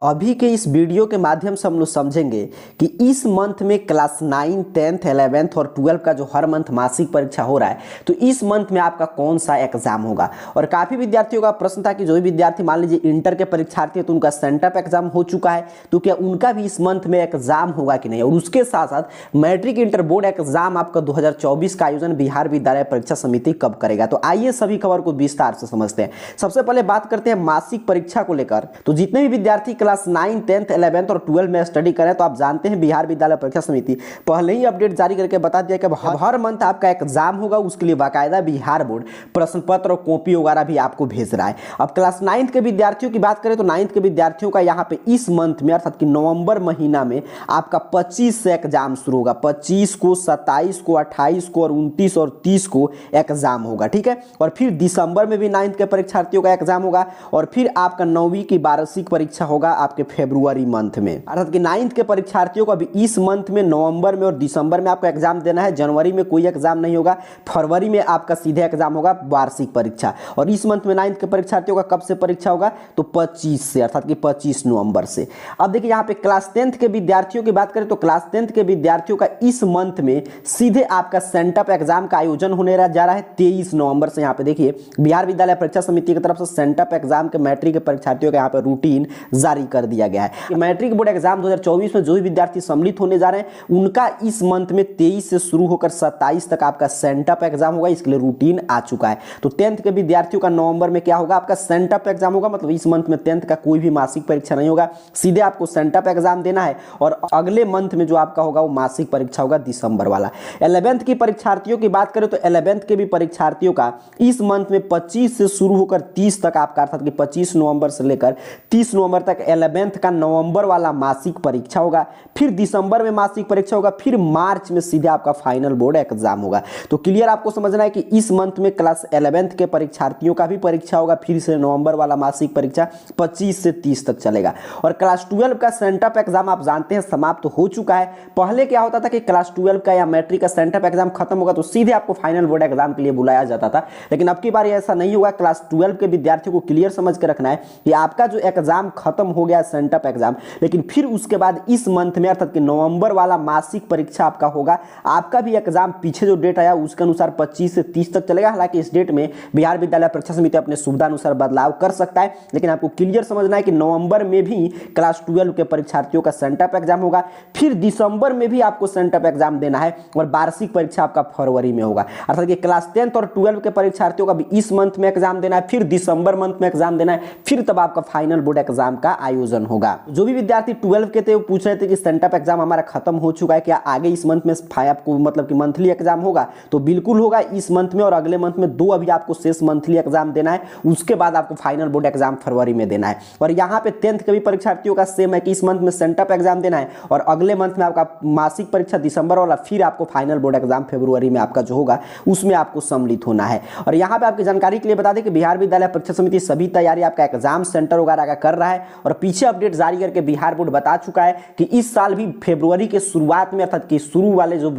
अभी के इस वीडियो के माध्यम से हम लोग समझेंगे कि इस मंथ में क्लास 9, 10th, 11th और 12 का जो हर मंथ मासिक परीक्षा हो रहा है, तो इस मंथ में आपका कौन सा एग्जाम होगा। और काफ़ी विद्यार्थियों का प्रश्न था कि जो भी विद्यार्थी मान लीजिए इंटर के परीक्षार्थी है तो उनका सेंटअप एग्जाम हो चुका है, तो क्या उनका भी इस मंथ में एग्जाम होगा कि नहीं। और उसके साथ साथ मैट्रिक इंटर बोर्ड एग्जाम आपका 2024 का आयोजन बिहार विद्यालय परीक्षा समिति कब करेगा। तो आइए सभी खबर को विस्तार से समझते हैं। सबसे पहले बात करते हैं मासिक परीक्षा को लेकर। तो जितने भी विद्यार्थी क्लास 9, 10th, 11th और 12 में स्टडी करें तो आप जानते हैं बिहार विद्यालय परीक्षा समिति पहले ही अपडेट जारी करके बता दिया कि हर मंथ आपका एग्जाम होगा, उसके लिए बाकायदा बिहार बोर्ड प्रश्न पत्र और कॉपी वगैरह भी आपको भेज रहा है। अब क्लास 9th के विद्यार्थियों की बात करें तो 9th के विद्यार्थियों का यहाँ पे इस मंथ में अर्थात कि नवंबर महीना में आपका 25 से एग्जाम शुरू होगा। 25 को, 27 को, 28 को और 29 और 30 को एग्जाम होगा, ठीक है। और फिर दिसंबर में भी 9th के परीक्षार्थियों का एग्जाम होगा और फिर आपका 9वीं की वार्षिक परीक्षा होगा आपके फरवरी मंथ में। अर्थात कि 9th के परीक्षार्थियों को अभी इस मंथ में नवंबर में और दिसंबर में आपको एग्जाम देना है। जनवरी में कोई एग्जाम नहीं होगा, फरवरी में आपका सीधे एग्जाम होगा वार्षिक परीक्षा। और इस मंथ में 9th के परीक्षार्थियों का कब से परीक्षा होगा, तो 25 से, अर्थात कि 25 नवंबर से। अब देखिए यहाँ पे क्लास 10th के विद्यार्थियों की बात करें तो क्लास 10th के विद्यार्थियों का इस मंथ में सीधे आपका सेंटअप एग्जाम का आयोजन होने जा रहा है 23 नवंबर से। यहाँ पे देखिए बिहार विद्यालय परीक्षा समिति की तरफ से सेंटअप एग्जाम के मैट्रिक के परीक्षार्थियों का यहाँ पे रूटीन जारी कर दिया गया है। मैट्रिक बोर्ड एग्जाम 2024 में जो भी विद्यार्थी सम्मिलित होने जा रहे हैं उनका इस मंथ में 23 से शुरू होकर 27 तक आपका सेंटअप एग्जाम होगा। इसके लिए रूटीन आ चुका है। तो 10th के विद्यार्थियों का नवंबर में क्या होगा, आपका सेंटअप एग्जाम होगा। मतलब इस मंथ में 10th का कोई भी मासिक परीक्षा नहीं होगा, सीधे आपको सेंटअप एग्जाम देना है। और अगले मंथ में जो आपका होगा वो मासिक परीक्षा होगा दिसंबर वाला। 11th की परीक्षार्थियों की बात करें तो 11th के भी परीक्षार्थियों का इस मंथ में 25 से शुरू होकर 30 तक आपका, अर्थात कि 25 नवंबर से लेकर 30 नवंबर तक 11th का नवंबर वाला मासिक परीक्षा होगा। फिर दिसंबर में मासिक परीक्षा होगा, फिर मार्च में सीधे आपका फाइनल बोर्ड एग्जाम होगा। तो क्लियर आपको समझना है कि इस मंथ में क्लास 11th के परीक्षार्थियों का भी परीक्षा होगा, फिर से नवंबर वाला मासिक परीक्षा 25 से 30 तक चलेगा। और क्लास 12 का सेंटअप एग्जाम आप जानते हैं समाप्त हो चुका है। पहले क्या होता था कि क्लास 12 का या मैट्रिक का सेंटअप एग्जाम खत्म होगा तो सीधे आपको फाइनल बोर्ड एग्जाम के लिए बुलाया जाता था, लेकिन अब की बार ऐसा नहीं होगा। क्लास 12 के विद्यार्थियों को क्लियर समझ के रखना है कि आपका जो एग्जाम खत्म हो गया सेंटअप एग्जाम, लेकिन फिर उसके बाद इस मंथ में अर्थात कि नवंबर वाला मासिक परीक्षा आपका होगा। आपका भी एग्जाम पीछे जो डेट आया उसके अनुसार 25 से 30 तक चलेगा। हालांकि इस डेट में बिहार विद्यालय परीक्षा समिति अपने सुविधा अनुसार बदलाव कर सकता है, लेकिन आपको क्लियर समझना है कि नवंबर में भी क्लास 12 के परीक्षार्थियों का सेंटअप एग्जाम होगा, फिर दिसंबर में भी आपको सेंटअप एग्जाम देना है और वार्षिक परीक्षा आपका फरवरी में होगा। अर्थात कि क्लास 10th और 12 के परीक्षार्थियों का भी इस मंथ में एग्जाम देना है, फिर दिसंबर मंथ में एग्जाम देना है, फिर तब आपका फाइनल बोर्ड एग्जाम का आयोजन होगा। जो भी विद्यार्थी 12 के थे वो पूछ रहे थे कि सेंटअप एग्जाम हमारा खत्म हो चुका है, क्या आगे इस मंथ में आपको मतलब कि मंथली एग्जाम होगा, तो बिल्कुल होगा इस मंथ में और अगले मंथ में 2 अभी आपको शेष मंथली एग्जाम देना है। उसके बाद आपको फाइनल बोर्ड एग्जाम फरवरी में देना है। और यहाँ पे 10th के भी परीक्षार्थियों का सेम है कि इस मंथ में सेंटअप एग्जाम देना है और अगले मंथ में आपका मासिक परीक्षा दिसंबर वाला, फिर आपको फाइनल बोर्ड एग्जाम फरवरी में आपका जो होगा उसमें आपको सम्मिलित होना है। और यहाँ पे आपकी जानकारी के लिए बता दें कि बिहार विद्यालय परीक्षा समिति सभी तैयारी आपका एग्जाम सेंटर वगैरह का कर रहा है और पीछे अपडेट जारी करके बिहार बोर्ड बता चुका है कि इस साल भी फरवरी के शुरुआत में अर्थात कि शुरू वाले जो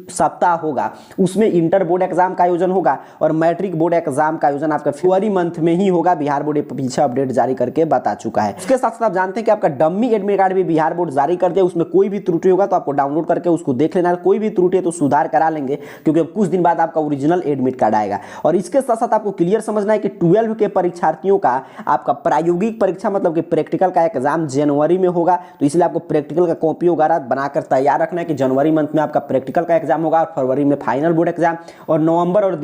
सप्ताह होगा उसमें इंटर बोर्ड एग्जाम का आयोजन होगा और मैट्रिक बोर्ड एग्जाम का आयोजन आपका फरवरी मंथ में ही होगा। बिहार बोर्ड पीछे अपडेट जारी करके बता चुका है। उसके साथ साथ आप जानते हैं कि आपका डम्मी एडमिट कार्ड भी बिहार बोर्ड जारी कर दिया। उसमें कोई भी त्रुटि होगा तो आपको डाउनलोड करके उसको देख लेना है। कोई भी त्रुटि है तो सुधार करा लेंगे, क्योंकि कुछ दिन बाद आपका ओरिजिनल एडमिट कार्ड आएगा। और इसके साथ साथ आपको क्लियर समझना है कि 12 के परीक्षार्थियों का आपका प्रायोगिक परीक्षा मतलब कि प्रैक्टिकल का एग्जाम जनवरी में होगा। तो इसलिए आपको प्रैक्टिकल का कॉपी वगैरह बनाकर तैयार रखना है कि जनवरी मंथ में आपका प्रैक्टिकल का एग्जाम होगा और फरवरी में फाइनल बोर्ड एग्जाम और नवंबर और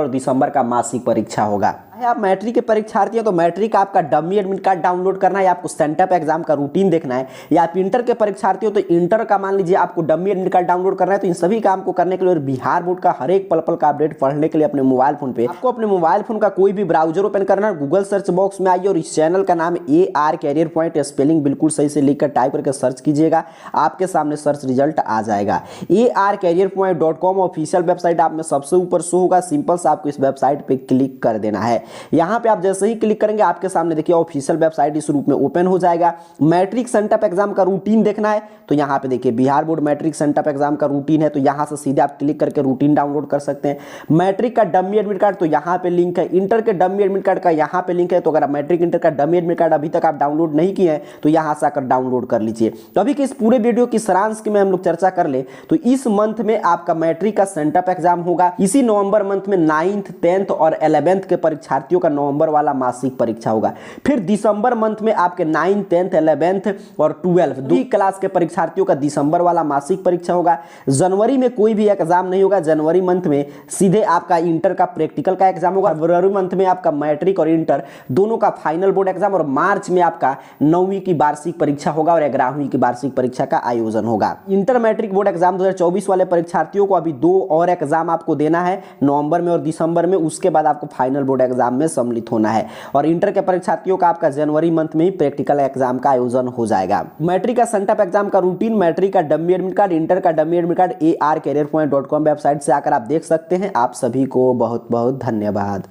दिसंबर का मासिक परीक्षा होगा। आप मैट्रिक के परीक्षार्थी हैं तो मैट्रिक का आपका डमी एडमिट कार्ड डाउनलोड करना है या आपको सेंटअप एग्जाम का रूटीन देखना है, या आप इंटर के परीक्षार्थी हो तो इंटर का मान लीजिए आपको डमी एडमिट कार्ड डाउनलोड करना है। तो इन सभी काम को करने के लिए बिहार बोर्ड का हर एक पल पल का अपडेट पढ़ने के लिए अपने मोबाइल फोन पे आपको अपने मोबाइल फोन का कोई भी ब्राउजर ओपन करना है, गूगल सर्च बॉक्स में आइए और इस चैनल का नाम AR कैरियर पॉइंट, स्पेलिंग बिल्कुल सही से लिखकर टाइप करके सर्च कीजिएगा, आपके सामने सर्च रिजल्ट आ जाएगा। ARcareerpoint.com ऑफिशियल वेबसाइट आप में सबसे ऊपर शो होगा। सिंपल से आपको इस वेबसाइट पे क्लिक कर देना है। यहाँ पे आप जैसे ही क्लिक करेंगे आपके सामने देखिए ऑफिशियल वेबसाइट इस रूप में ओपन हो जाएगा। मैट्रिक सेंटअप एग्जाम का रूटीन देखना है तो यहाँ पे देखिए Bihar board matric sent up exam का रूटीन है, तो यहाँ से सीधे आप क्लिक करके रूटीन डाउनलोड कर सकते हैं। मैट्रिक का डमी एडमिट कार्ड तो यहाँ पे लिंक है, इंटर के डमी एडमिट कार्ड का यहाँ पे लिंक है। तो अगर मैट्रिक इंटर का डमी एडमिट कार्ड अभी तक आप डाउनलोड नहीं किए हैं तो यहाँ से आकर डाउनलोड कर लीजिए। तो अभी के इस पूरे वीडियो की सारांश की में हम लोग चर्चा कर ले तो इस मंथ में आपका मैट्रिक का सेंटअप एग्जाम होगा। इसी नवंबर मंथ में 9th 10th और 11th के परीक्षार्थियों का नवंबर वाला मासिक परीक्षा होगा। फिर दिसंबर मंथ में आपके 9th 10th 11th और 12th दो क्लास के परीक्षार्थियों का दिसंबर वाला मासिक परीक्षा होगा। जनवरी में कोई भी एग्जाम नहीं होगा, जनवरी मंथ में सीधे आपका इंटर का प्रैक्टिकल का एग्जाम होगा। फरवरी मंथ में आपका मैट्रिक और इंटर दोनों का फाइनल बोर्ड एग्जाम, और मार्च में आपका 9वीं की वार्षिक परीक्षा होगा और 11वीं की वार्षिक परीक्षा का आयोजन होगा। इंटर मैट्रिक बोर्ड एग्जाम 2024 वाले परीक्षार्थियों को अभी 2 और एग्जाम आपको देना है, नवंबर में और दिसंबर में। उसके बाद आपको फाइनल बोर्ड एग्जाम में सम्मिलित होना है। और इंटर के परीक्षार्थियों का आपका जनवरी मंथ में ही प्रैक्टिकल एग्जाम का आयोजन हो जाएगा। मैट्रिक का सेंटअप एग्जाम का रूटीन, मैट्रिक का डमी एडमिट कार्ड, इंटर का dummy admit card arcareerpoint.com website से आकर आप देख सकते हैं। आप सभी को बहुत बहुत धन्यवाद।